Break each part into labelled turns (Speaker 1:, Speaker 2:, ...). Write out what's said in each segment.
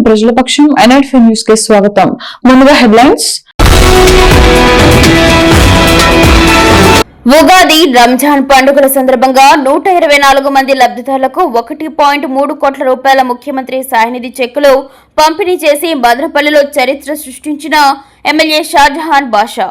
Speaker 1: ప్రజల పక్షం NITV news కి స్వాగతం. ముందుగా హెడ్లైన్స్.
Speaker 2: ఉగాది రంజాన్ పండుగల సందర్భంగా 124 మంది లబ్ధిదారులకు 1.3 కోట్ల రూపాయల ముఖ్యమంత్రి సహాయనిధి చెక్కులు పంపిణీ చేసి మదనపల్లిలో చరిత్ర సృష్టించిన ఎమ్మెల్యే షాజహాన్ బాషా.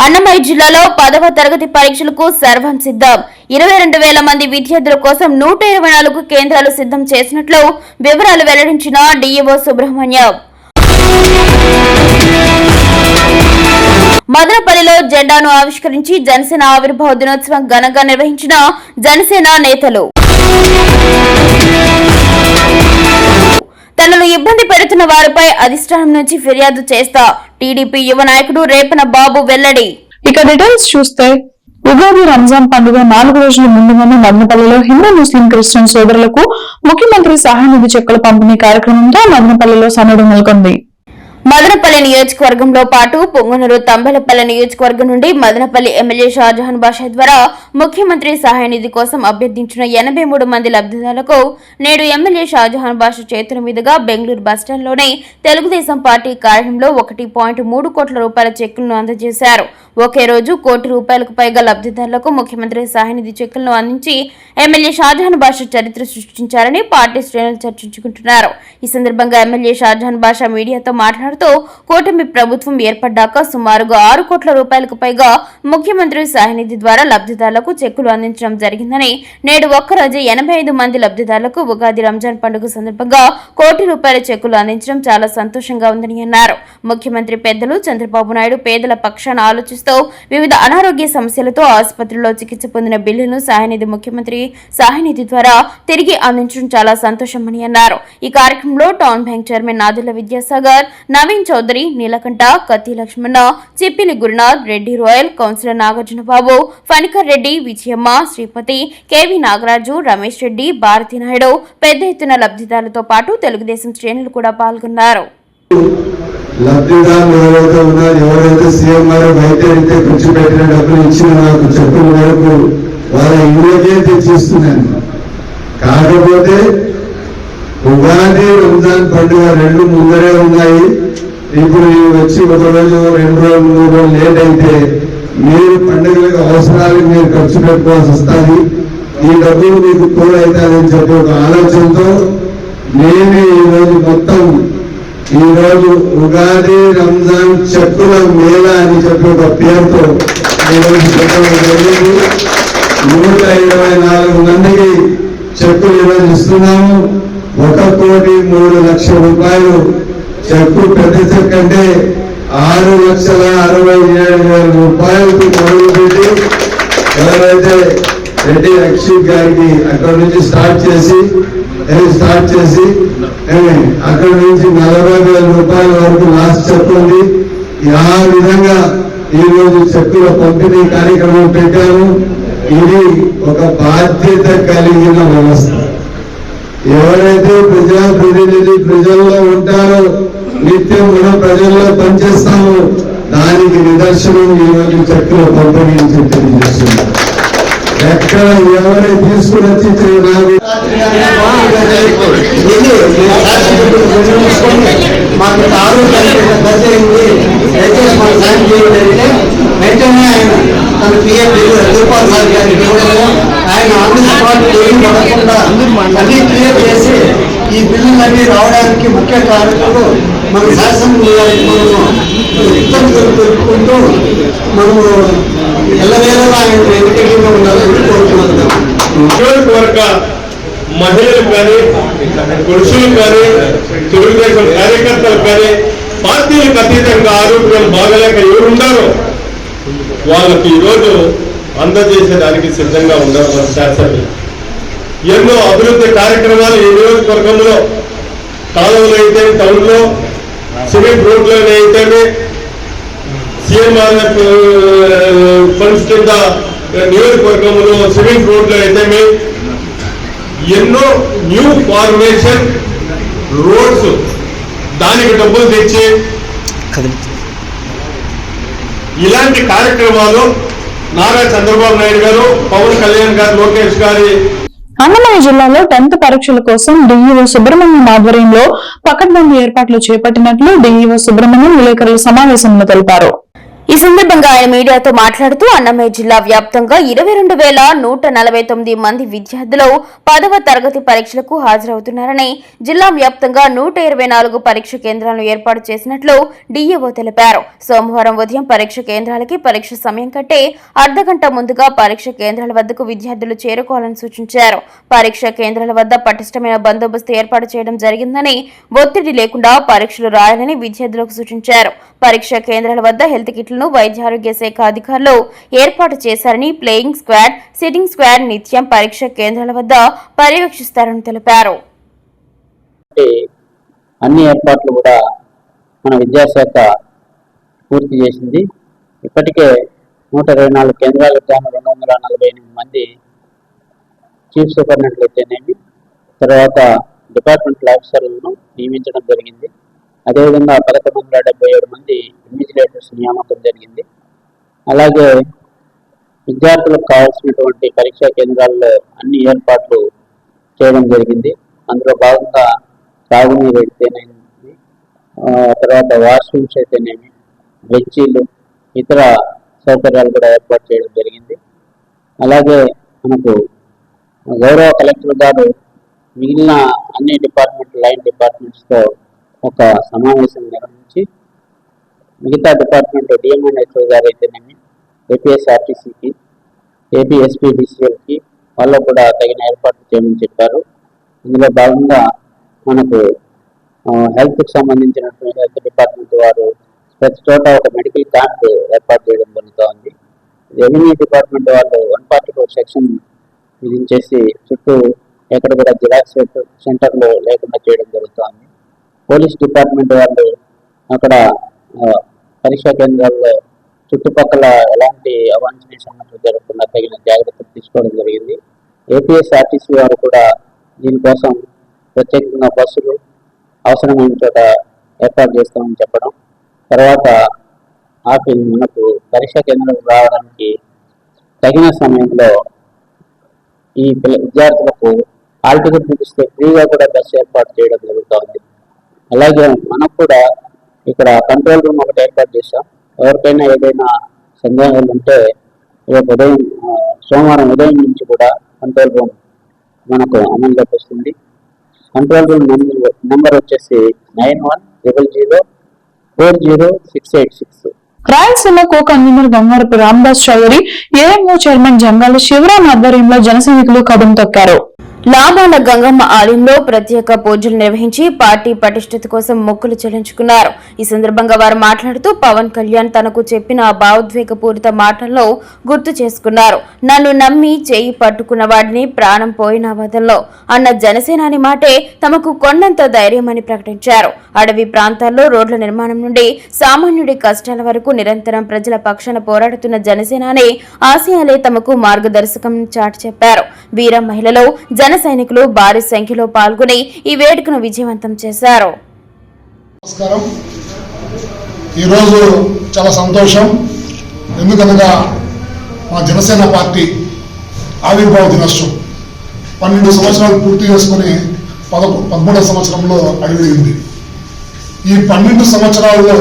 Speaker 2: అన్నమయ్య జిల్లాలో 10వ తరగతి పరీక్షలకు సర్వం సిద్ధం. 22,000 మంది విద్యార్థుల కోసం 124 కేంద్రాలు సిద్ధం చేసినట్లు వివరాలు వెల్లడించిన DEO సుబ్రహ్మణ్యం. మదనపల్లిలో జెండాను ఆవిష్కరించి జనసేన ఆవిర్భావ దినోత్సవం ఘనంగా నిర్వహించిన జనసేన నేతలు. తనను ఇబ్బంది పెడుతున్న వారిపై అధిష్టానం నుంచి ఫిర్యాదు చేస్తా టీడీపీ యువ నాయకుడు రేపన బాబు వెల్లడి.
Speaker 1: ఇక డీటెయిల్స్ చూస్తే ఉగాది రంజాన్ పండుగ 4 రోజుల ముందుగానే మదనపల్లిలో హిందూ ముస్లిం క్రిస్టియన్ సోదరులకు ముఖ్యమంత్రి సహాయనిధి చెక్కుల పంపిణీ కార్యక్రమంతో మదనపల్లిలో సందడి నెలకొంది.
Speaker 2: మదనపల్లి నియోజకవర్గంలో పాటు పొంగనూరు తంబలపల్లి నియోజకవర్గం నుండి మదనపల్లి ఎమ్మెల్యే షాజహాన్ బాషా ద్వారా ముఖ్యమంత్రి సహాయనిధి కోసం అభ్యర్థించిన 83 మంది లబ్ధిదారులకు నేడు ఎమ్మెల్యే షాజహాన్ బాషా చేతుల మీదుగా బెంగళూరు బస్టాండ్లోని తెలుగుదేశం పార్టీ కార్యాలయంలో 1.3 కోట్ల రూపాయల చెక్కులను అందజేశారు. ఒకే రోజు ₹1 కోటి పైగా లబ్ధిదారులకు ముఖ్యమంత్రి సహాయనిధి చెక్కులను అందించి ఎమ్మెల్యే షాజహాన్ బాషా చరిత్ర సృష్టించారని పార్టీ శ్రేణులు చర్చించుకుంటున్నారు. ఈ సందర్భంగా ఎమ్మెల్యే షాజహాన్ బాషా మీడియాతో మాట్లాడుతూ కూటమి ప్రభుత్వం ఏర్పడ్డాక సుమారుగా ₹6 కోట్ల పైగా ముఖ్యమంత్రి సహాయనిధి ద్వారా లబ్ధిదారులకు చెక్కులు అందించడం జరిగిందని, నేడు ఒక్కరోజు 85 మంది లబ్ధిదారులకు ఉగాది రంజాన్ పండుగ సందర్భంగా ₹1 కోటి చెక్కులు అందించడం చాలా సంతోషంగా ఉందని అన్నారు. ముఖ్యమంత్రి పెద్దలు చంద్రబాబు నాయుడు పేదల పక్షాన ఆలోచిస్తూ వివిధ అనారోగ్య సమస్యలతో ఆసుపత్రిలో చికిత్స పొందిన బిల్లును ముఖ్యమంత్రి సహాయనిధి ద్వారా తిరిగి అందించడం చాలా సంతోషమని అన్నారు. ఈ కార్యక్రమంలో town bank chairman Nadula Vidyasagar, Naveen Chowdary, Neelakantha, Katti Lakshmana, Chippili Gurunath, Reddy Rayal, councillor Nagarjuna Babu, Phanikar Reddy, Vijayamma, Sripathi, KV Nagaraju, Ramesh Reddy, Bharathi Naidu పెద్ద ఎత్తున లబ్ధిదారులతో పాటు తెలుగుదేశం శ్రేణులు కూడా పాల్గొన్నారు.
Speaker 3: లబ్ధిదారులు ఎవరైతే ఉన్నారు, ఎవరైతే సీఎం గారు బయట అయితే ఖర్చు పెట్టిన డబ్బులు ఇచ్చిన నాకు చెప్పిన వరకు వాళ్ళ ఇళ్ళకే తెచ్చిస్తున్నాను. కాకపోతే ఉగాది రంజాన్ పండుగ 2 ముందరే ఉన్నాయి. ఇప్పుడు వచ్చి 1 రోజు 2 రోజులు 3 రోజులు లేట్ అయితే మీరు పండుగలకు అవసరాలకు మీరు ఖర్చు పెట్టుకోవాల్సి వస్తుంది. ఈ డబ్బులు మీకు తోడవుతారని చెప్పి ఒక ఆలోచనతో నేను ఈరోజు ఈరోజు ఉగాది రంజాన్ చెక్కుల మేళ అని చెప్పి ఒక పేరుతో ఈరోజు చెప్పడం జరిగింది. 124 మందికి చెక్కులు ఈరోజు ఇస్తున్నాము. ₹1,03,00,000 చెక్కు పెద్ద చెక్ అంటే ₹6,67,000 మొదలుపెట్టి ఎవరైతే రెడ్డి అక్షిత్ గారికి అక్కడ నుంచి స్టార్ట్ చేసి అక్కడ నుంచి ₹40,000 వరకు లాస్ట్ చెక్ ఉంది. ఆ విధంగా ఈరోజు చెక్కుల పంపిణీ కార్యక్రమం పెట్టాము. ఇది ఒక బాధ్యత కలిగిన వ్యవస్థ. ఎవరైతే ప్రజాప్రతినిధి ప్రజల్లో ఉంటారో, నిత్యం మనం ప్రజల్లో పనిచేస్తామో దానికి నిదర్శనం ఈరోజు చెక్కుల పంపిణీ తెలియజేస్తున్నారు. ఎక్కడ ఎవరు తీసుకుని వచ్చి మాకు వెంటనే ఆయన తన పిఎం రూపాల్ సార్ గారికి ఆయన పడకుండా అన్ని క్లియర్ చేసి ఈ బిల్లులన్నీ రావడానికి ముఖ్య కారణాలు మన శాసనసభ్యులకు తెలుపుకుంటూ మనము ఎల్లవేళలా ఆయన వెనుకగా ఉండాలని కోరుకుంటున్నాం.
Speaker 4: నియోజకవర్గ మహిళలు కానీ, పురుషులు కానీ, తెలుగుదేశం కార్యకర్తలు కానీ, పార్టీలకు అతీతంగా ఆరోగ్యం బాగలేక ఎవరున్నారో వాళ్ళకి ఈరోజు అందజేసేదానికి సిద్ధంగా ఉన్నారు మన శాసనసభ్యులు. ఎన్నో అభివృద్ధి కార్యక్రమాలు ఈ నియోజకవర్గంలో కాలువలు అయితే, టౌన్లో సిమెంట్ రోడ్లు అయితేనే, సీఎంఆర్ ఫండ్స్ కింద నియోజకవర్గంలో సిమెంట్ రోడ్లు అయితేనే, ఎన్నో న్యూ ఫార్మేషన్ రోడ్స్ దానికి డబ్బులు తెచ్చి ఇలాంటి కార్యక్రమాలు నారా చంద్రబాబు నాయుడు గారు, పవన్ కళ్యాణ్ గారు, లోకేష్ గారి
Speaker 1: అన్నమయ్య జిల్లాలో 10th పరీక్షల కోసం డిఈఓ సుబ్రహ్మణ్యం ఆధ్వర్యంలో పకడ్బందీ ఏర్పాట్లు చేపట్టినట్లు డిఈఓ సుబ్రహ్మణ్యం విలేకరుల సమావేశంలో తెలిపారు.
Speaker 2: ఈ సందర్భంగా ఆయన మీడియాతో మాట్లాడుతూ అన్నమయ్య జిల్లా వ్యాప్తంగా 22,149 మంది విద్యార్థులు 10వ తరగతి పరీక్షలకు హాజరవుతున్నారని, జిల్లా వ్యాప్తంగా 124 పరీక్ష కేంద్రాలను ఏర్పాటు చేసినట్లు డీఈఓ తెలిపారు. సోమవారం ఉదయం పరీక్ష కేంద్రాలకి పరీక్ష సమయం కంటే అర్ధగంట ముందుగా పరీక్ష కేంద్రాల వద్దకు విద్యార్థులు చేరుకోవాలని సూచించారు. పరీక్ష కేంద్రాల వద్ద పటిష్టమైన బందోబస్తు ఏర్పాటు చేయడం జరిగిందని, ఒత్తిడి లేకుండా పరీక్షలు రాయాలని విద్యార్థులకు సూచించారు. పరీక్ష కేంద్రాల వద్ద హెల్త్ కిట్లను వైద్య ఆరోగ్య శాఖ అధికారులు ఏర్పాటు చేశారని, ప్లేయింగ్ స్క్వాడ్, సిట్టింగ్ స్క్వాడ్ నిత్యం పరీక్ష కేంద్రాల వద్ద పర్యవేక్షిస్తారని తెలిపారు.
Speaker 5: అన్ని ఏర్పాట్లు కూడా మన విద్యాశాఖ పూర్తి చేసింది. ఇప్పటికే 124 కేంద్రాలకు గాను 248 మంది చీఫ్ సూపరింటెండెంట్లు అయితేనేమి, తర్వాత డిపార్ట్మెంటల్ ఆఫీసర్లను నియమించడం జరిగింది. అదేవిధంగా 1177 మంది ఇన్విజిలేటర్స్ నియామకం జరిగింది. అలాగే విద్యార్థులకు కావాల్సినటువంటి పరీక్షా కేంద్రాల్లో అన్ని ఏర్పాట్లు చేయడం జరిగింది. అందులో భాగంగా తాగునీరు అయితేనేమి, తర్వాత వాష్రూమ్స్ అయితేనేమి, బెంచీలు, ఇతర సౌకర్యాలు కూడా ఏర్పాటు చేయడం జరిగింది. అలాగే మనకు గౌరవ కలెక్టర్ గారు మిగిలిన అన్ని లైన్ డిపార్ట్మెంట్స్తో ఒక సమావేశం నిర్వహించి మిగతా డిపార్ట్మెంట్ డిఎంఎన్హెచ్ఓ గారు అయితేనేమి, ఏపీఎస్ఆర్టీసీకి, ఏపీఎస్పీబీసీఎల్కి వాళ్ళకు కూడా తగిన ఏర్పాట్లు చేయమని చెప్పారు. ఇందులో భాగంగా మనకు హెల్త్కి సంబంధించినటువంటి హెల్త్ డిపార్ట్మెంట్ వారు ప్రతి చోట ఒక మెడికల్ క్యాంప్ ఏర్పాటు చేయడం జరుగుతోంది. రెవెన్యూ డిపార్ట్మెంట్ వాళ్ళు 144 సెక్షన్ విధించేసి చుట్టూ ఎక్కడ కూడా జిరాక్స్ సెంటర్లు లేకుండా చేయడం జరుగుతోంది. పోలీస్ డిపార్ట్మెంట్ వాళ్ళు అక్కడ పరీక్షా కేంద్రాల్లో చుట్టుపక్కల ఎలాంటి అవాంఛనీయ సంఘటనలు జరగకుండా తగిన జాగ్రత్తలు తీసుకోవడం జరిగింది. ఏపీఎస్ఆర్టీసీ వారు కూడా దీనికోసం ప్రత్యేకంగా బస్సులు అవసరమైన చోట ఏర్పాటు చేస్తామని చెప్పడం, తర్వాత మనకు పరీక్షా కేంద్రాలకు రావడానికి తగిన సమయంలో ఈ విద్యార్థులకు హాల్ టికెట్ చూపిస్తే ఫ్రీగా కూడా బస్సు ఏర్పాటు చేయడం జరుగుతోంది. అలాగే మనకు కూడా ఇక్కడ కంట్రోల్ రూమ్ ఒకటి ఏర్పాటు చేశాం. ఎవరికైనా ఏదైనా సందేహాలు ఉంటే రేపు ఉదయం సోమవారం ఉదయం నుంచి కూడా కంట్రోల్ రూమ్ మనకు అమలులోకి వస్తుంది. కంట్రోల్ రూమ్ నెంబర్ వచ్చేసి 9100040686.
Speaker 1: Rayalaseema co convener Gangarapu Ramadas Chowdary, AMO chairman Jangala Sivaram ఆధ్వర్యంలో జన సైనికులు కదం తొక్కారు.
Speaker 2: లాభాల గంగమ్మ ఆలయంలో ప్రత్యేక పూజలు నిర్వహించి పార్టీ పటిష్టత కోసం మొక్కులు చెల్లించుకున్నారు. ఈ సందర్భంగా వారు మాట్లాడుతూ పవన్ కళ్యాణ్ తనకు చెప్పిన భావోద్వేగపూరిత మాటల్లో గుర్తు చేసుకున్నారు. నన్ను నమ్మి చేయి పట్టుకున్న వాడిని ప్రాణం పోయిన వదల్లో అన్న జనసేనాని మాటే తమకు కొండంత ధైర్యమని ప్రకటించారు. అడవి ప్రాంతాల్లో రోడ్ల నిర్మాణం నుండి సామాన్యుడి కష్టాల వరకు నిరంతరం ప్రజల పక్షాన పోరాడుతున్న జనసేనాని ఆశయాలే తమకు మార్గదర్శకం చాటి చెప్పారు. వీర మహిళలు జన సైనికులు భారీ సంఖ్యలో పాల్గొని ఈ వేడుకను విజయవంతం చేశారు.
Speaker 6: నమస్కారం. ఈరోజు చాలా సంతోషం. ఎందుకనగా మా జనసేన పార్టీ ఆవిర్భావ దినోత్సవం 12 సంవత్సరాలు పూర్తి చేసుకుని 13వ సంవత్సరంలో అడుగుయింది. ఈ 12 సంవత్సరాల్లో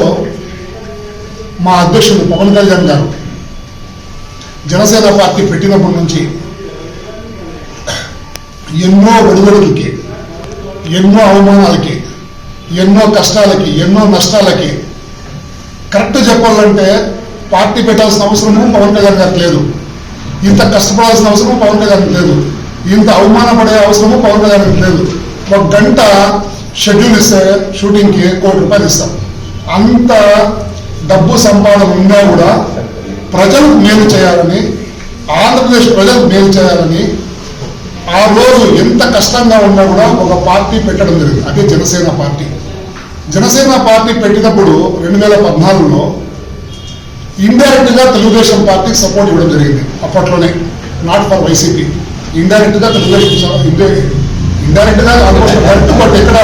Speaker 6: మా అధ్యక్షుడు పవన్ కళ్యాణ్ గారు జనసేన పార్టీ పెట్టినప్పటి నుంచి ఎన్నో ఒడిదుడుకులకి, ఎన్నో అవమానాలకి, ఎన్నో కష్టాలకి, ఎన్నో నష్టాలకి కరెక్ట్ చెప్పాలంటే పార్టీ పెట్టాల్సిన అవసరము పవన్ కళ్యాణ్ గారికి లేదు. ఇంత కష్టపడాల్సిన అవసరము పవన్ కళ్యాణ్ లేదు. ఇంత అవమానపడే అవసరము పవన్ కళ్యాణ్ లేదు. 1 గంట షెడ్యూల్ ఇస్తే షూటింగ్కి ₹1 కోటి ఇస్తాం. అంత డబ్బు సంపాదన ఉన్నా కూడా ప్రజలకు మేలు చేయాలని, ఆంధ్రప్రదేశ్ ప్రజలకు మేలు చేయాలని ఆ రోజు ఎంత కష్టంగా ఉన్నా కూడా ఒక పార్టీ పెట్టడం జరిగింది. అదే జనసేన పార్టీ. జనసేన పార్టీ పెట్టినప్పుడు 2014లో ఇండైరెక్ట్గా తెలుగుదేశం పార్టీకి సపోర్ట్ ఇవ్వడం జరిగింది. అప్పట్లోనే నాట్ ఫర్ వైసీపీ, ఇండైరెక్ట్గా తెలుగుదేశం, ఇండైరెక్ట్గా ఆల్మోస్ట్ డైరెక్ట్ బట్ ఎక్కడ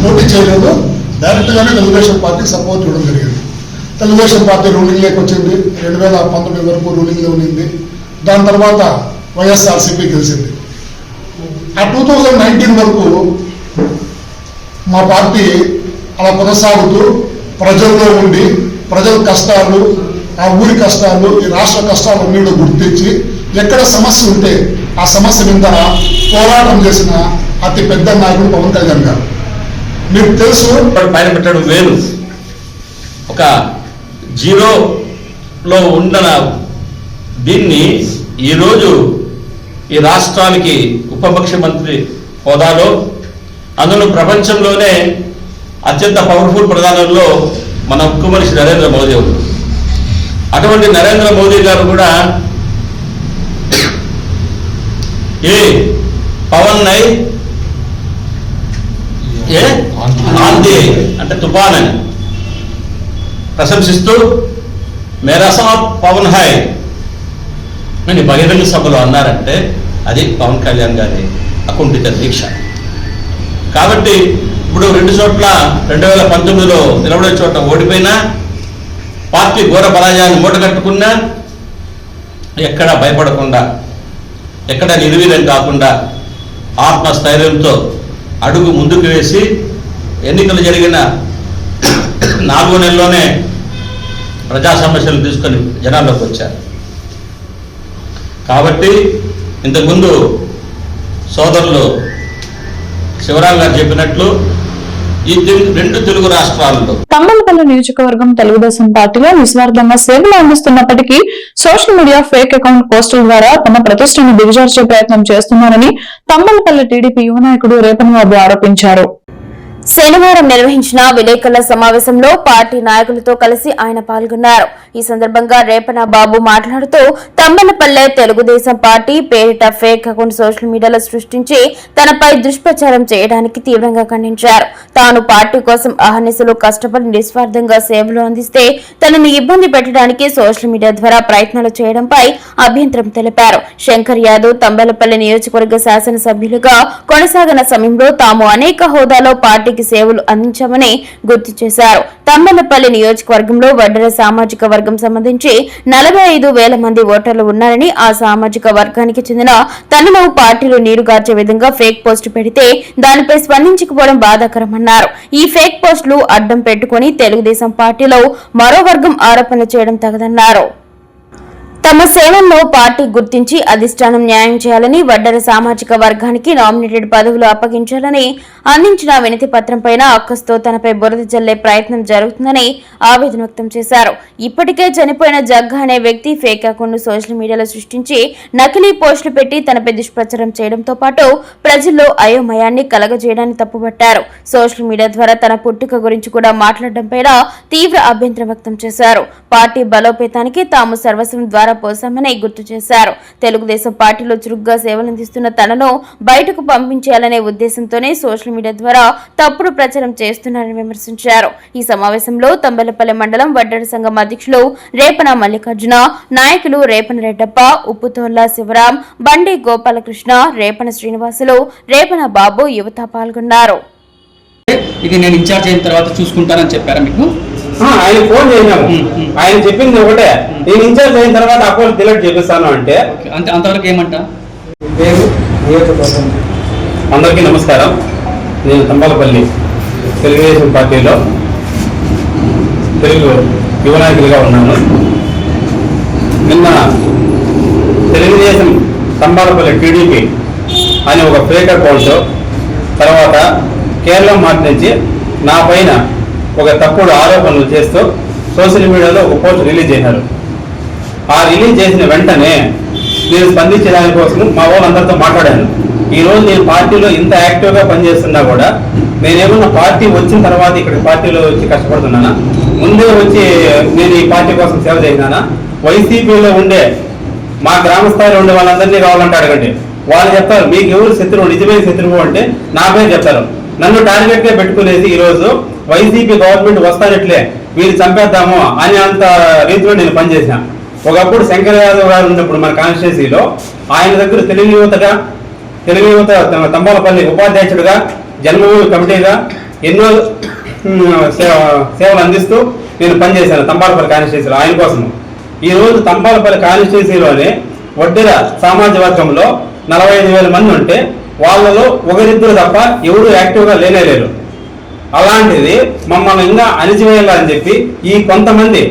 Speaker 6: పోటీ చేయలేదు, డైరెక్ట్గానే తెలుగుదేశం పార్టీకి సపోర్ట్ ఇవ్వడం జరిగింది. తెలుగుదేశం పార్టీ రూలింగ్లోకి వచ్చింది. 2019 వరకు రూలింగ్లో ఉన్నింది. దాని తర్వాత వైఎస్ఆర్సీపీ గెలిచింది. ఆ 2019 వరకు మా పార్టీ అలా కొనసాగుతూ ప్రజల్లో ఉండి ప్రజల కష్టాలు, ఆ ఊరి కష్టాలు, ఈ రాష్ట్ర కష్టాలు అన్నీ కూడా గుర్తించి ఎక్కడ సమస్య ఉంటే ఆ సమస్య మీద పోరాటం చేసిన అతి పెద్ద నాయకుడు పవన్ కళ్యాణ్ గారు. మీకు తెలుసు,
Speaker 7: పైన పెట్టడం వేరు, ఒక జీరోలో ఉన్న దీన్ని ఈరోజు ఈ రాష్ట్రానికి ఉప ముఖ్యమంత్రి హోదాలో, అందులో ప్రపంచంలోనే అత్యంత పవర్ఫుల్ ప్రధానంలో మన ఉక్కు మనిషి నరేంద్ర మోదీ. అటువంటి నరేంద్ర మోదీ గారు కూడా ఏ పవన్ నై ఏ ఆంధీ అంటే తుఫాన్ అని ప్రశంసిస్తూ మేరా సాబ్ పవన్ హై అని బహిరంగ సభలో అన్నారంటే అది పవన్ కళ్యాణ్ గారి అకుంఠిత దీక్ష. కాబట్టి ఇప్పుడు 2 చోట్ల 2019లో నిలబడే చోట ఓడిపోయినా, పార్టీ ఘోర పరాజయాన్ని మూటగట్టుకున్నా, ఎక్కడ భయపడకుండా, ఎక్కడ నిర్వీర్యం కాకుండా ఆత్మస్థైర్యంతో అడుగు ముందుకు వేసి ఎన్నికలు జరిగిన 4 నెలల్లోనే ప్రజా సమస్యలు తీసుకొని జనాల్లోకి వచ్చారు. కాబట్టి ఇంతకుముందు సోదరులు శివరాం గారు చెప్పినట్లు ఈ 2 తెలుగు రాష్ట్రాల్లో
Speaker 1: తంబలపల్లి నియోజకవర్గం తెలుగుదేశం పార్టీలో నిస్వార్థంగా సేవలు అందిస్తున్నప్పటికీ సోషల్ మీడియా ఫేక్ అకౌంట్ పోస్టుల ద్వారా తమ ప్రతిష్టను దిగజార్చే ప్రయత్నం చేస్తున్నారని తంబలపల్లి టీడీపీ యువ నాయకుడు రేపన బాబు ఆరోపించారు.
Speaker 2: శనివారం నిర్వహించిన విలేకరుల సమావేశంలో పార్టీ నాయకులతో కలిసి ఆయన పాల్గొన్నారు. ఈ సందర్భంగా రేపన బాబు మాట్లాడుతూ తంబలపల్లె తెలుగుదేశం పార్టీ పేరిట ఫేక్ అకౌంట్ సోషల్ మీడియాలో సృష్టించి తనపై దుష్ప్రచారం చేయడానికి తీవ్రంగా ఖండించారు. తాను పార్టీ కోసం అహర్నిశలు కష్టపడి నిస్వార్థంగా సేవలు అందిస్తే తనను ఇబ్బంది పెట్టడానికి సోషల్ మీడియా ద్వారా ప్రయత్నాలు చేయడంపై అభ్యంతరం తెలిపారు. శంకర్ యాదవ్ తంబలపల్లి నియోజకవర్గ శాసనసభ్యులుగా కొనసాగిన సమయంలో తాము అనేక హోదాలో పార్టీకి సేవలు అందించామని గుర్తు చేశారు. తంబలపల్లి నియోజకవర్గంలో వడ్డెర సామాజిక వర్గం సంబంధించి 45,000 మంది ఓటర్లు ఉన్నారని, ఆ సామాజిక వర్గానికి చెందిన తనను పార్టీలో నీరుగార్చే విధంగా ఫేక్ పోస్ట్ పెడితే దానిపై స్పందించకపోవడం బాధాకరమన్నారు. ఈ ఫేక్ పోస్టులు అడ్డం పెట్టుకుని తెలుగుదేశం పార్టీలో మరో వర్గం ఆరోపణలు చేయడం తగదన్నారు. తమ సేవల్లో పార్టీ గుర్తించి అధిష్టానం న్యాయం చేయాలని, వడ్డెర సామాజిక వర్గానికి నామినేటెడ్ పదవులు అప్పగించాలని అందించిన వినతి పత్రంపై అక్కస్తో తనపై బురద జల్లే ప్రయత్నం జరుగుతుందని ఆవేదన వ్యక్తం చేశారు. ఇప్పటికే చనిపోయిన జగ్గా అనే వ్యక్తి ఫేక్ అకౌంట్ సోషల్ మీడియాలో సృష్టించి నకిలీ పోస్టులు పెట్టి తనపై దుష్ప్రచారం చేయడంతో పాటు ప్రజల్లో అయోమయాన్ని కలగజేయడాన్ని తప్పుపట్టారు. సోషల్ మీడియా ద్వారా తన పుట్టుక గురించి కూడా మాట్లాడడంపై తీవ్ర అభ్యంతరం వ్యక్తం చేశారు. పార్టీ బలోపేతానికి తాము సర్వస్వం ద్వారా పోసామని గుర్తు చేశారు. తెలుగుదేశం పార్టీలో చురుగ్గా సేవలందిస్తున్న తనను బయటకు పంపించేయాలనే ఉద్దేశంతోనే సోషల్ మీడియా ద్వారా తప్పుడు ప్రచారం చేస్తున్నారని విమర్శించారు. ఈ సమావేశంలో తంబలపల్లి మండలం వడ్డెర సంఘం అధ్యక్షులు రేపన మల్లికార్జున, నాయకులు రేపన రెడ్డప్ప, ఉప్పుతోళ్ల శివరాం, బండి గోపాలకృష్ణ, రేపన శ్రీనివాసులు, రేపన బాబు యువత పాల్గొన్నారు.
Speaker 8: ఇది నేను ఇన్ఛార్జ్ అయిన తర్వాత చూసుకుంటానని చెప్పారా మీకు?
Speaker 9: ఆయన ఫోన్ చేసినాము. ఆయన చెప్పింది ఒకటే, నేను ఇన్ఛార్జ్ అయిన తర్వాత అకౌంట్ డిలీట్ చేపిస్తాను అంటే.
Speaker 8: అంతవరకు ఏమంట?
Speaker 9: అందరికీ నమస్కారం. నేను తంబలపల్లి తెలుగుదేశం పార్టీలో తెలుగు యువ నాయకులుగా ఉన్నాను. నిన్న తెలుగుదేశం తంబలపల్లి టీడీపీ అనే ఒక ఫేక్ అకౌంట్, తర్వాత కేరళ మార్ట్ నుంచి నా పైన ఒక తప్పుడు ఆరోపణలు చేస్తూ సోషల్ మీడియాలో ఒక పోస్ట్ రిలీజ్ చేశారు. ఆ రిలీజ్ చేసిన వెంటనే నేను స్పందించే దానికోసం మా వాళ్ళందరితో మాట్లాడాను. ఈరోజు నేను పార్టీలో ఇంత యాక్టివ్గా పనిచేస్తున్నా కూడా నేనేమన్నా పార్టీ వచ్చిన తర్వాత ఇక్కడ పార్టీలో వచ్చి కష్టపడుతున్నానా, ముందే వచ్చి నేను ఈ పార్టీ కోసం సేవ చేసినానా? వైసీపీలో ఉండే మా గ్రామ స్థాయిలో ఉండే వాళ్ళందరినీ కావాలంటే అడగండి, వాళ్ళు చెప్తారు మీకు ఎవరు శత్రువు, నిజమైన శత్రువు అంటే నా పేరు చెప్తారు. నన్ను టార్గెట్గా పెట్టుకునేది ఈరోజు వైసీపీ గవర్నమెంట్ వస్తానట్లే వీళ్ళు చంపేద్దాము అనే అంత రీతిలో నేను పనిచేసిన. ఒకప్పుడు శంకర్ యాదవ్ గారు ఉన్నప్పుడు మన కాన్స్టిట్యున్సీలో ఆయన దగ్గర తెలుగు యువత తంబలపల్లి ఉపాధ్యక్షుడిగా, జన్మభూమి కమిటీగా ఎన్నో సేవలు అందిస్తూ నేను పనిచేశాను తంబలపల్లి కాన్స్టిట్యున్సీలో ఆయన కోసం. ఈరోజు తంబలపల్లి కాన్స్టిట్యున్సీలోనే వడ్డెర సామాజిక వర్గంలో 45,000 మంది ఉంటే వాళ్ళలో ఒకరిద్దరు తప్ప ఎవరు యాక్టివ్గా లేనేలేరు. అలాంటిది మమ్మల్ని ఇంకా అణిచివేయాలని చెప్పి ఈ కొంతమంది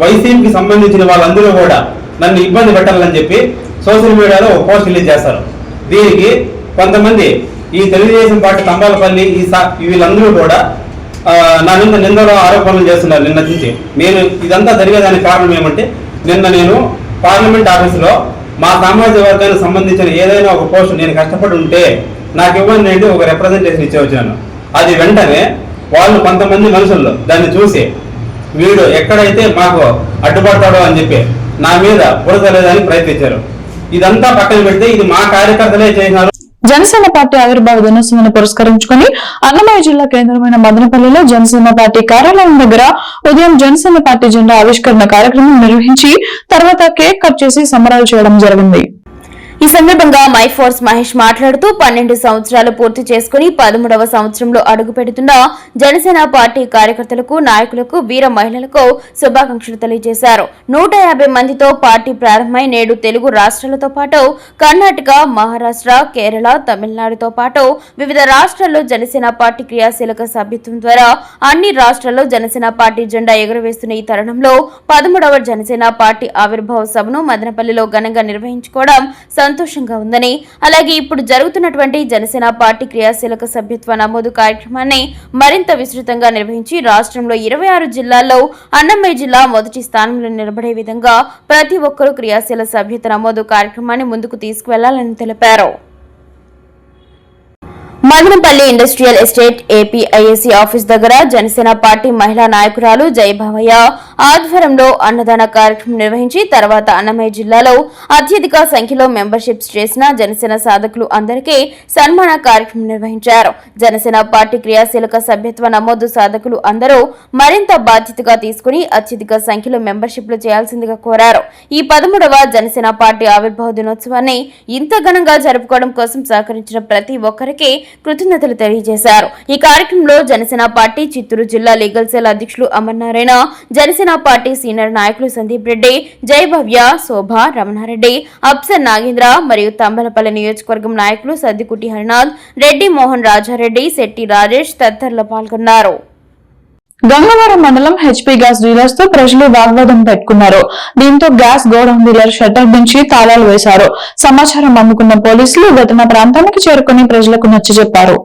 Speaker 9: వైసీపీకి సంబంధించిన వాళ్ళందరూ కూడా నన్ను ఇబ్బంది పెట్టాలని చెప్పి సోషల్ మీడియాలో ఒక పోస్ట్ రిలీజ్ చేస్తారు. దీనికి కొంతమంది ఈ తెలుగుదేశం పార్టీ తంబాలపల్లి వీళ్ళందరూ కూడా నా మీద నిందలు ఆరోపణలు చేస్తున్నారు. నిన్న నుంచి నేను ఇదంతా జరిగేదానికి కారణం ఏమంటే, నిన్న నేను పార్లమెంట్ ఆఫీసులో మా సామాజిక వర్గానికి సంబంధించిన ఏదైనా ఒక పోస్ట్ నేను కష్టపడి ఉంటే నాకు ఇవ్వండి అంటే ఒక రిప్రజెంటేషన్ ఇచ్చే వచ్చాను. అది వెంటనే వాళ్ళు కొంతమంది మనుషుల్లో దాన్ని చూసి వీడు ఎక్కడైతే మాకు అడ్డుపడతాడో అని చెప్పి నా మీద బురదలేదని ప్రయత్నించారు. ఇదంతా పక్కన పెడితే ఇది మా కార్యకర్తలే చేసినారు.
Speaker 1: జనసేన పార్టీ ఆవిర్భావ దినోత్సవాన్ని పురస్కరించుకుని అన్నమయ్య జిల్లా కేంద్రమైన మదనపల్లిలో జనసేన పార్టీ కార్యాలయం దగ్గర ఉదయం జనసేన పార్టీ జెండా ఆవిష్కరణ కార్యక్రమం నిర్వహించి తర్వాత కేక్ కట్ చేసి సంబరాలు చేయడం జరిగింది.
Speaker 2: ఈ సందర్భంగా మై ఫోర్స్ మహేష్ మాట్లాడుతూ 12 సంవత్సరాలు పూర్తి చేసుకుని 13వ సంవత్సరంలో అడుగు పెడుతున్న జనసేన పార్టీ కార్యకర్తలకు, నాయకులకు, వీర మహిళలకు శుభాకాంక్షలు తెలియజేశారు. 150 మందితో పార్టీ ప్రారంభమై నేడు తెలుగు రాష్ట్రాలతో పాటు కర్ణాటక, మహారాష్ట్ర, కేరళ, తమిళనాడుతో పాటు వివిధ రాష్ట్రాల్లో జనసేన పార్టీ క్రియాశీలక సభ్యత్వం ద్వారా అన్ని రాష్ట్రాల్లో జనసేన పార్టీ జెండా ఎగురవేస్తున్న ఈ తరుణంలో 13వ జనసేన పార్టీ ఆవిర్భావ సభను మదనపల్లిలో ఘనంగా నిర్వహించుకోవడం సంతోషంగా ఉందని, అలాగే ఇప్పుడు జరుగుతున్నటువంటి జనసేన పార్టీ క్రియాశీలక సభ్యత్వ నమోదు కార్యక్రమాన్ని మరింత విస్తృతంగా నిర్వహించి రాష్ట్రంలో 26 జిల్లాల్లో అన్నమయ్య జిల్లా మొదటి స్థానంలో నిలబడే విధంగా ప్రతి ఒక్కరూ క్రియాశీల సభ్యత్వ నమోదు కార్యక్రమాన్ని ముందుకు తీసుకువెళ్లాలని తెలిపారు. మదనపల్లి ఇండస్ట్రియల్ ఎస్టేట్ ఏపీఐఏసీ ఆఫీస్ దగ్గర జనసేన పార్టీ మహిళా నాయకురాలు జయభావయ్య ఆధ్వర్యంలో అన్నదాన కార్యక్రమం నిర్వహించి తర్వాత అన్నమయ్య జిల్లాలో అత్యధిక సంఖ్యలో మెంబర్షిప్స్ చేసిన జనసేన సాధకులు అందరికీ సన్మాన కార్యక్రమం నిర్వహించారు. జనసేన పార్టీ క్రియాశీలక సభ్యత్వ నమోదు సాధకులు అందరూ మరింత బాధ్యతగా తీసుకుని అత్యధిక సంఖ్యలో మెంబర్షిప్లు చేయాల్సిందిగా కోరారు. ఈ 13వ జనసేన పార్టీ ఆవిర్భావ దినోత్సవాన్ని ఇంత ఘనంగా జరుపుకోవడం కోసం సహకరించిన ప్రతి ఒక్కరికి కృతజ్ఞతలు తెలియజేశారు. ఈ కార్యక్రమంలో జనసేన పార్టీ చిత్తూరు జిల్లా లీగల్ సెల్ అధ్యక్షులు అమర్నారాయణ, జనసేన పార్టీ సీనియర్ నాయకులు సందీప్ రెడ్డి, జయభవ్య, శోభ, రమణారెడ్డి, అప్సర్ నాగేంద్ర మరియు తంబలపల్లి నియోజకవర్గం నాయకులు సద్దికుటి హరినాథ్, రెడ్డి మోహన్ రాజారెడ్డి, శెట్టి రాజేష్ తదితరులు పాల్గొన్నారు.
Speaker 1: గంగవరం మండలం హెచ్పీ గ్యాస్ డీలర్స్ తో ప్రజలు వాగ్వాదం పెట్టుకున్నారు. దీంతో గ్యాస్ గోడౌన్ డీలర్ షట్టర్ దించి తాళాలు వేశారు. సమాచారం అందుకున్న పోలీసులు ఘటనా ప్రాంతానికి చేరుకుని ప్రజలకు నచ్చజెప్పారు.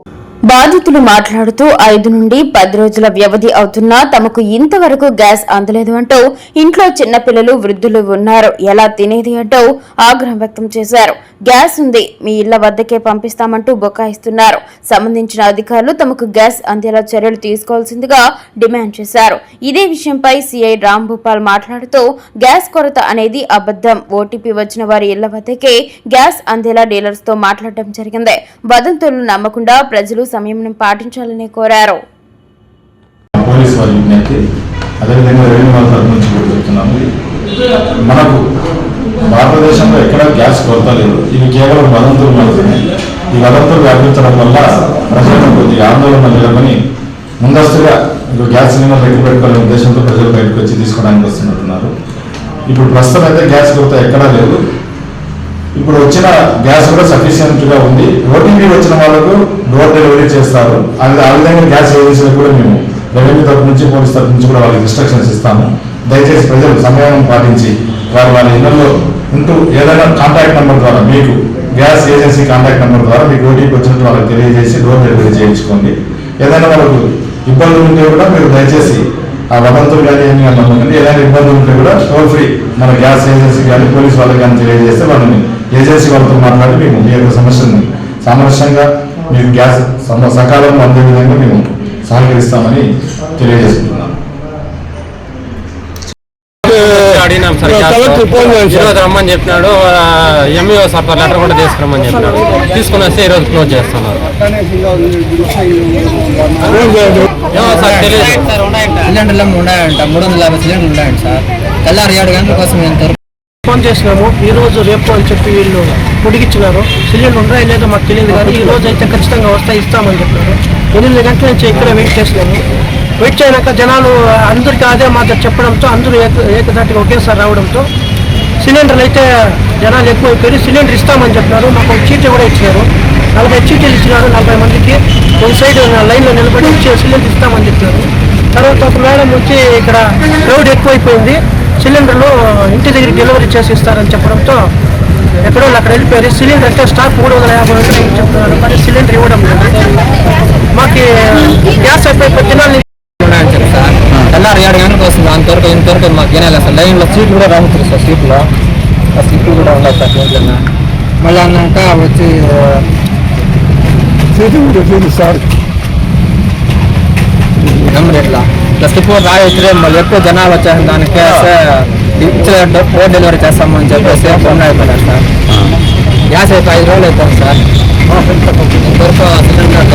Speaker 2: బాధితులు మాట్లాడుతూ 5 నుండి 10 రోజుల వ్యవధి అవుతున్నా తమకు ఇంతవరకు గ్యాస్ అందలేదు అంటూ ఇంట్లో చిన్నపిల్లలు, వృద్ధులు ఉన్నారు, ఎలా తినేది అంటూ ఆగ్రహం వ్యక్తం చేశారు. గ్యాస్ ఉంది, మీ ఇళ్ల వద్దకే పంపిస్తామంటూ బొకాయిస్తున్నారు. సంబంధించిన అధికారులు తమకు గ్యాస్ అందేలా చర్యలు తీసుకోవాల్సిందిగా డిమాండ్ చేశారు. ఇదే విషయంపై సిఐ రామ్ భూపాల్ మాట్లాడుతూ గ్యాస్ కొరత అనేది అబద్ధం, ఓటీపీ వచ్చిన వారి ఇళ్ల వద్దకే గ్యాస్ అందేలా డీలర్స్ తో మాట్లాడడం జరిగింది. వదంతులు నమ్మకుండా ప్రజలు సమయం పాటించాలని కోరారు.
Speaker 10: పోలీసు వారి విజ్ఞప్తి, అదేవిధంగా రెవెన్యూ వాళ్ళ తరఫు నుంచి కూడా చెప్తున్నాము, మనకు భారతదేశంలో ఎక్కడ గ్యాస్ కొరత లేదు. ఇవి కేవలం వదంతులు మాత్రమే. ఈ వదంతులు వ్యాపించడం వల్ల ప్రజలను కొద్దిగా ఆందోళన నెలకొని ముందస్తుగా గ్యాస్ సిలిండర్ బయట పెట్టుకోవాలనే ఉద్దేశంతో ప్రజలు బయటకు వచ్చి తీసుకోవడానికి వస్తున్నట్టున్నారు. ఇప్పుడు ప్రస్తుతం అయితే గ్యాస్ కొరత ఎక్కడా లేదు. ఇప్పుడు వచ్చిన గ్యాస్ కూడా సఫిషియెంట్ గా ఉంది. ఓటీపీ వచ్చిన వాళ్ళకు డోర్ డెలివరీ చేస్తారు. ఆ విధంగా గ్యాస్ ఏజెన్సీలకు కూడా మేము రెవెన్యూ తరఫు నుంచి, పోలీస్ తరఫు నుంచి కూడా వాళ్ళకి ఇన్స్ట్రక్షన్స్ ఇస్తాము. దయచేసి ప్రజలు సమయం పాటించి వాళ్ళ ఇళ్లలో ఉంటూ ఏదైనా కాంటాక్ట్ నెంబర్ ద్వారా, మీకు గ్యాస్ ఏజెన్సీ కాంటాక్ట్ నెంబర్ ద్వారా మీకు ఓటీపీ వచ్చినట్టు వాళ్ళకి తెలియజేసి డోర్ డెలివరీ చేయించుకోండి. ఏదైనా వాళ్ళకు ఇబ్బందులు ఉంటే కూడా మీరు దయచేసి ఆ వదంతులు కానీ ఏమి నమ్మకండి. ఏదైనా ఇబ్బందులు ఉంటే కూడా టోల్ ఫ్రీ మన గ్యాస్ ఏజెన్సీ కానీ పోలీస్ వాళ్ళకి కానీ తెలియజేస్తే వాళ్ళని ఏజెన్సీ వాళ్ళతో మాట్లాడి మేము మీ యొక్క సమస్యని సామరస్యంగా మీకు గ్యాస్ సకాలంలో అందే విధంగా మేము సహకరిస్తామని తెలియజేసుకుంటున్నాం.
Speaker 9: అడిగినాం సార్, ఈరోజు రమ్మని చెప్పినాడు. ఎంఈఓ సార్ లెటర్ కూడా తీసుకురమ్మని చెప్పినాడు. తీసుకుని వస్తే ఈరోజు క్లోజ్ చేస్తున్నారు.
Speaker 8: సిలిండర్లు ఉన్నాయంట, 350 సిలిండర్లు ఉన్నాయంట సార్. తెల్లారి 7 గంటల కోసం
Speaker 11: ఫోన్ చేసినాము. ఈ రోజు రేపు అని చెప్పి వీళ్ళు పొడిగించినారు. సిలిండర్ ఉన్నాయో లేదో మాకు తెలియదు, కానీ ఈ రోజు అయితే ఖచ్చితంగా ఇస్తామని చెప్పినారు. 8 గంటల నుంచి ఇక్కడ వెయిట్ చేసినాము. వెయిట్ చేయడాక జనాలు అందరికీ అదే మాట చెప్పడంతో అందరూ ఏకదాటిగా ఒకేసారి రావడంతో సిలిండర్లు అయితే జనాలు ఎక్కువైపోయి సిలిండర్ ఇస్తామని చెప్పినారు. మాకు చీటీ కూడా ఇచ్చినారు. 40 చీటీలు ఇచ్చినారు 40 మందికి. ఒక సైడ్ లైన్లో నిలబడి సిలిండర్ ఇస్తామని చెప్పారు. తర్వాత ఒక మేడం వచ్చి ఇక్కడ క్రౌడ్ ఎక్కువైపోయింది, సిలిండర్లు ఇంటి దగ్గరికి డెలివరీ చేసి ఇస్తారని చెప్పడంతో ఎక్కడో అక్కడ వెళ్ళిపోయారు. సిలిండర్ అంటే స్టాక్ 350 రూపాయలు చెప్తున్నారు, కానీ సిలిండర్ ఇవ్వడం లేదు. మాకు గ్యాస్ అయిపోయి 10 దినాలు
Speaker 8: ఉన్నాయని చెప్పి సార్ తెల్లారి 7 గంటలకు వస్తుంది. అంతవరకు ఇంతవరకు మాకు వినాలి సార్. లైన్లో సీట్లు కూడా రావుతుంది సార్. సీట్లు కూడా ఉన్నాయి సార్. దీంట్లో మళ్ళీ అన్నాక వచ్చి సీట్లు కూడా సార్ నెంబర్ ఎట్లా ప్లస్ ఇప్పుడు రాయితే మళ్ళీ ఎక్కువ జనాలు వచ్చారు, దానికి డోర్ డెలివరీ చేస్తామని చెప్పేసి ఫోన్ అయిపోయినారు సార్. గ్యాస్ అయితే 5 రోజులు అవుతుంది సార్. ఇంతవరకు సిలిండర్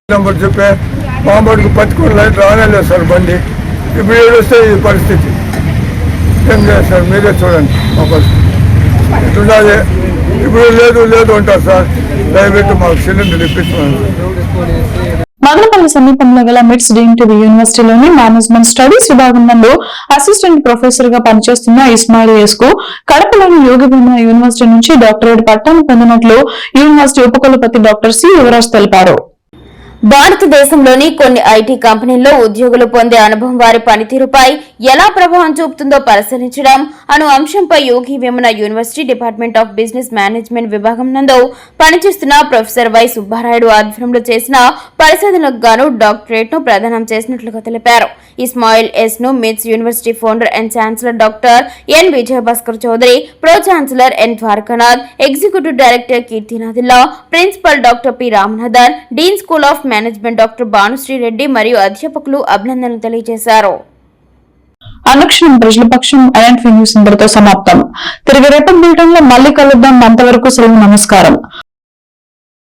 Speaker 4: నెంబర్ చెప్పే మామూలుగా పట్టుకుని లైట్ రానేలేదు సార్ బండి. ఇప్పుడు ఏడొస్తే ఈ పరిస్థితి ఏం లేదు సార్, మీరే చూడండి మా పరిస్థితి ఎట్లున్నది. ఇప్పుడు లేదు అంటారు సార్. దయచేసి మాకు సిలిండర్ ఇప్పించుకోండి.
Speaker 1: మదనపల్లి సమీపంలో గల మిట్స్ డీమ్డ్ యూనివర్సిటీలోని మేనేజ్మెంట్ స్టడీస్ విభాగం నందు అసిస్టెంట్ ప్రొఫెసర్ గా పనిచేస్తున్న ఇస్మాయిల్ కు కడపలోని యోగిభూమ యూనివర్సిటీ నుంచి డాక్టరేట్ పట్టాను పొందినట్లు యూనివర్సిటీ ఉపకులపతి డాక్టర్ సి యువరాజ్ తెలిపారు.
Speaker 2: భారతదేశంలోని కొన్ని ఐటీ కంపెనీల్లో ఉద్యోగులు పొందే అనుభవం వారి పనితీరుపై ఎలా ప్రభావం చూపుతుందో పరిశీలించడం అను అంశంపై Yogi Vemana university department of business management విభాగం నందు పనిచేస్తున్న ప్రొఫెసర్ వై సుబ్బారాయుడు ఆధ్వర్యంలో చేసిన పరిశోధనలకు గాను డాక్టరేట్ ను ప్రదానం చేసినట్లుగా తెలిపారు. ఇస్మాయిల్ ఎస్ ను MITS university founder and chancellor doctor N Vijayabhaskar Chowdary, pro chancellor N Dwarakanath, executive director Keerthinathilla, principal doctor P Ramanathan, dean school of management doctor Bhanusri Reddy మరియు అధ్యాపకులు అభినందనలు తెలియజేశారు.
Speaker 1: అనుక్షణం ప్రజల పక్షం న్యూస్ ఇంతటితో సమాప్తం. తిరిగి రేపటి బులెటిన్ లో మళ్ళీ కలుద్దాం. అంతవరకు సెలవు, నమస్కారం.